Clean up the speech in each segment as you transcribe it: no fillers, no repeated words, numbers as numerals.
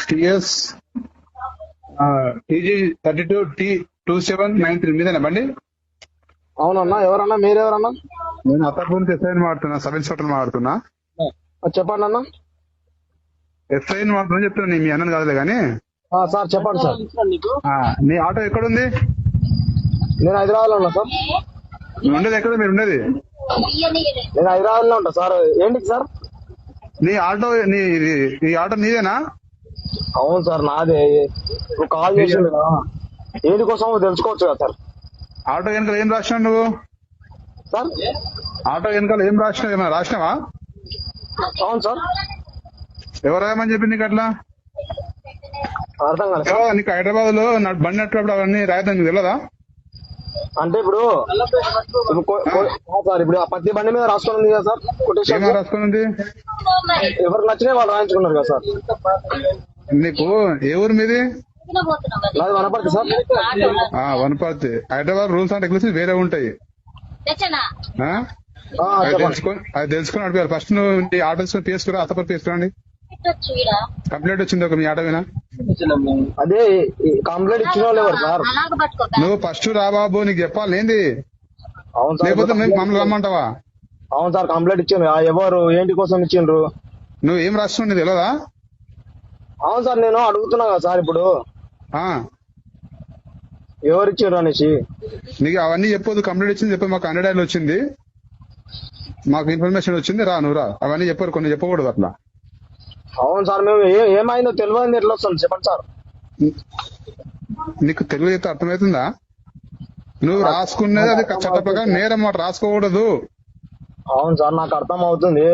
TS TG 32T2793 మీదేనా బండి? అవునన్నా. ఎవరన్నా? మీరెవరన్నా? నేను అత్తాపూర్ నుంచి ఎస్ఐని మాడుతున్నా, సబ్ ఇన్స్పెక్టర్ మాడుతున్నా. చెప్పండి అన్న. ఎస్ఐని మాడుతున్నా చెప్తున్నా, మీ అన్నని కాదులే కానీ. సార్ చెప్పండి సార్. నీ ఆటో ఎక్కడుంది? నేను హైదరాబాద్ లో ఉన్నా సార్. నువ్వు ఉండేది ఎక్కడ? మీరు ఉండేది? నేను హైదరాబాద్ లో ఉంటా సార్. ఏంటి సార్? నీ ఆటో ఈ ఆటో నీదేనా? అవును సార్ నాదే. నువ్వు కాల్ చేసిండు కదా, ఏంటి కోసం తెలుసుకోవచ్చు కదా సార్. ఆటో వెనకాల ఏం రాసినావు నువ్వు? సార్ ఆటో వెనకాల ఏం రాసినావు? ఏమైనా రాసినావా? అవును సార్. ఎవరు రాయమని చెప్పింది నీకు అట్లా? అర్థం కాదు. నీకు హైదరాబాద్ లో బండి నట్టుకున్నప్పుడు అవన్నీ రాయదని నీకు తెలియదా? అంటే ఇప్పుడు సార్ ఇప్పుడు ప్రతి బండి మీద రాసుకొని ఉంది కదా సార్ కొటేషన్. రాసుకొని ఉంది? ఎవరికి నచ్చినాయి వాళ్ళు రాయించుకున్నారు కదా సార్. నీకు ఏ ఊరు మీది? నాది Wanaparthy sir. Wanaparthy. Hyderabad rules and regulations వేరే ఉంటాయి. అది తెలుసుకుని అడిగారు. ఫస్ట్ నువ్వు ఆటో తీసుకురా, అత్తపర్ తీసుకురండి. కంప్లైంట్ వచ్చింది ఒక మీ ఆటోనా? అదే కంప్లైంట్ ఇచ్చిన వాళ్ళు ఎవరు సార్? నువ్వు ఫస్ట్ రా బాబు, నీకు చెప్పాలి ఏంది? అవును సార్. లేకపోతే మమ్మల్ని రమ్మంటావా? అవును సార్ కంప్లైంట్ ఇచ్చిండ్రు. ఎవరు ఏంటి కోసం ఇచ్చిండ్రు? నువ్వు ఏం రాస్తున్నావు నీకు తెలియదా? అవును సార్ నేను అడుగుతున్నా కదా సార్. ఇప్పుడు ఎవరు ఇచ్చిండ్రు అనేసి నీకు అవన్నీ చెప్పొద్దు. కంప్లైంట్ ఇచ్చింది చెప్పు. మాకు 100 వచ్చింది, మాకు ఇన్ఫర్మేషన్ వచ్చింది, రా నువ్వు రా. అవన్నీ చెప్పారు, కొన్ని చెప్పకూడదు అట్లా. అవును సార్. మేము ఏమైందో తెలియదు ఎట్లా వస్తుంది చెప్పండి సార్. నీకు తెలుగు అయితే అర్థమవుతుందా? నువ్వు రాసుకునేది అది చట్ట ప్రకారం నేరం, మాట రాసుకోకూడదు. అవును సార్ నాకు అర్థం అవుతుంది.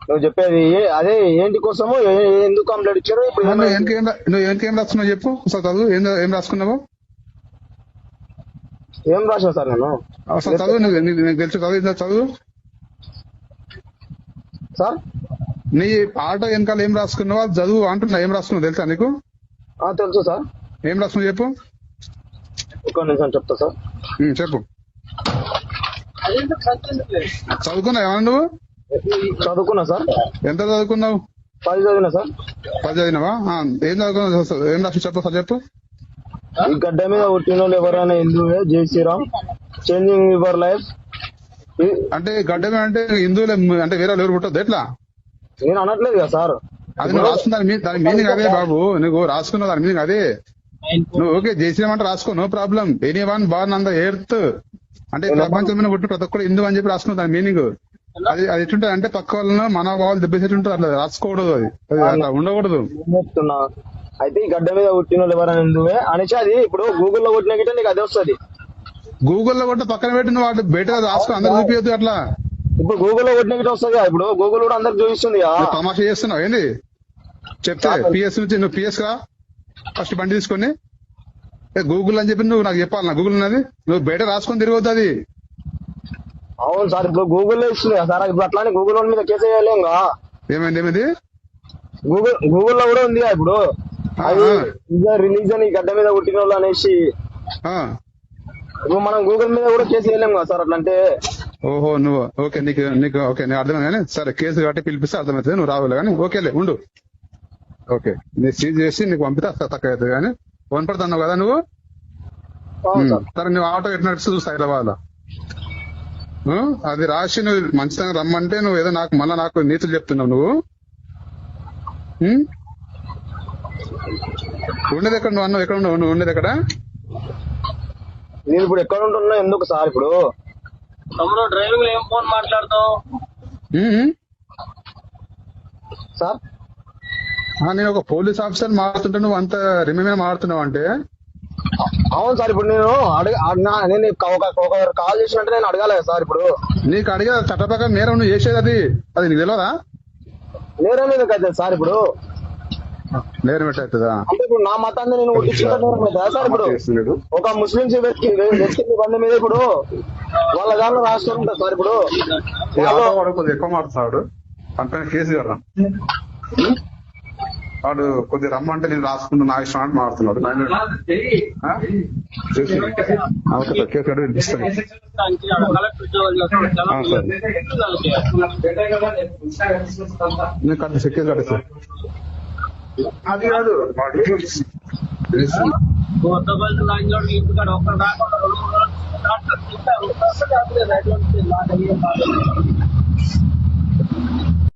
నువ్వు చెప్పేది అదే ఏంటి కోసము, ఎందుకు కంప్లైంట్ ఇచ్చారు? ఇప్పుడు నువ్వు ఏం రాసుకున్నావు చెప్పు అసలు. చదువు ఏం రాసుకున్నావు? ఏం రాసిన సార్ నేను అసలు చదువు. నీకు తెలుసు చదువు సార్. నీ ఆటో వెనకాల ఏం రాసుకున్నావా చదువు అంటున్నా. ఏం రాసుకున్నావు తెలుసా నీకు? తెలుసు సార్. ఏం రాసుకున్నావు చెప్పు. ఒక నిమిషం చెప్తా సార్. చెప్పు. చదువుకున్నావు ఏమన్నా నువ్వు? చదువుకున్నా సార్. ఎంత చదువుకున్నావు? 10 చదివినా సార్. 10 చదివినావా? ఏం చదువుకున్నావు? ఏం రాసి చెప్పు సార్ చెప్పు. ఈ గడ్డ మీద పుట్టిన వాళ్ళు ఎవరైనా హిందువే, జై శ్రీరామ్, చేంజింగ్ యువర్ లైఫ్. అంటే గడ్డ మీద అంటే హిందువులే, అంటే వేరే ఎవరు పుట్టద్దు ఎట్లా? నేను అనట్లేదు కదా సార్. అది నువ్వు రాసుకున్న దాని మీనింగ్ అదే బాబు. నువ్వు రాసుకున్న దాని మీనింగ్ అదే. నువ్వు ఓకే జై శ్రీరామ్ అంటే రాసుకో, no problem. Anyone born on the earth అంటే ప్రపంచం మీద పుట్టిన ప్రతి ఒక్కరు హిందూ అని చెప్పి రాసుకున్న దాని మీనింగ్ అది ఎట్లుంటది అంటే పక్క వాళ్ళను మనోభావాలు దెబ్బసేట్టుంటుంది. అట్లా రాసుకోకూడదు, అది అట్లా ఉండకూడదు. చెప్తున్నా అయితే ఈ గడ్డ మీద పుట్టిన వాళ్ళు ఎవరైనా హిందువే అనేసి అది ఇప్పుడు గూగుల్లో కొట్టిన గిట్ట నీకు అదే వస్తుంది. గూగుల్లో కొట్ట పక్కన పెట్టి నువ్వు వాటి బయట రాసుకో, అందరు చూపించద్దు అట్లా. ఇప్పుడు గూగుల్లో కొట్టిన గిట్ట వస్తుంది. ఇప్పుడు గూగుల్ కూడా అందరికి చూపిస్తుంది. తమాషా చేస్తున్నావు ఏంది? చెప్తే పిఎస్ నుంచి నువ్వు పిఎస్ గా ఫస్ట్ బండి తీసుకొని గూగుల్ అని చెప్పి నువ్వు నాకు చెప్పాలి. నా గూగుల్ ఉన్నది, నువ్వు బయట రాసుకొని తిరగొద్దు అది. అవును సార్. ఇప్పుడు గూగుల్లో ఇస్తుంది సార్. ఇప్పుడు అట్లానే గూగుల్ మీద కేసు వేయలేం. ఏమైంది? గూగుల్లో కూడా ఉంది ఇప్పుడు రిలీజన్ ఈ గడ్డ మీద పుట్టిన వాళ్ళు అనేసి. ఇప్పుడు మనం గూగుల్ మీద కూడా కేసు వేయలేం కదా సార్. అట్లా అంటే ఓహో నువ్వు ఓకే, నీకు ఓకే నేను అర్థమైంది కానీ సరే కేసు కట్టి పిలిపిస్తే అర్థమవుతుంది. నువ్వు రావాలి కానీ ఓకేలే ఉండు. ఓకే నేను సీజ్ చేసి నీకు పంపితే తక్కువ అవుతుంది కానీ ఫోన్ పడుతున్నావు కదా నువ్వు. సరే నువ్వు ఆటో ఎట్లా నడుస్తూ చూస్తా హైదరాబాద్ లో అది రాసి నువ్వు మంచితనం రమ్మంటే నువ్వు ఏదో నాకు నీతులు చెప్తున్నావు నువ్వు. ఉండేది ఎక్కడ? నువ్వు అన్నావు ఎక్కడ ఉన్నావు? నువ్వు ఉండేది ఎక్కడ? నేను ఇప్పుడు ఎక్కడ ఉంటున్నా ఎందుకు సార్? ఇప్పుడు డ్రైవింగ్ లో ఏం ఫోన్ మాట్లాడతావు సార్? నేను ఒక పోలీస్ ఆఫీసర్ మాట్లాడుతుంటే నువ్వు అంత రిమేమే మాట్లాడుతున్నావు అంటే. అవును సార్. ఇప్పుడు నేను కాల్ చేసినట్టు నేను అడగాలి సార్. ఇప్పుడు నీకు అడిగే చట్ట ప్రకారం నేరం నువ్వు చేసేది అది నీకు తెలియదా? నేరం ఎందుకు అవుతుంది సార్? ఇప్పుడు నేరం ఎట్లవుతుందా? అంటే ఇప్పుడు నా మతాన్ని నేను ఉట్టించుకుంటా సార్. ఇప్పుడు ఒక ముస్లింస్ వ్యక్తి బండి మీద ఇప్పుడు వాళ్ళ దాంట్లో రాస్తుంటా సార్. ఇప్పుడు కొద్దిగా ఎక్కువ మాట్లాడు అంత కేసు కదా. వాడు కొద్దిగా రమ్మంటే నేను రాసుకుంటూ నా ఇష్టం అంటే మారుతున్నాడు. కేసు కట్టి వినిపిస్తాను. నేను కట్టేసి కేసు కట్టేసి అది కాదు కొత్త బస్సు లాంటి ఇక్కడ ఒక్క రాకుండా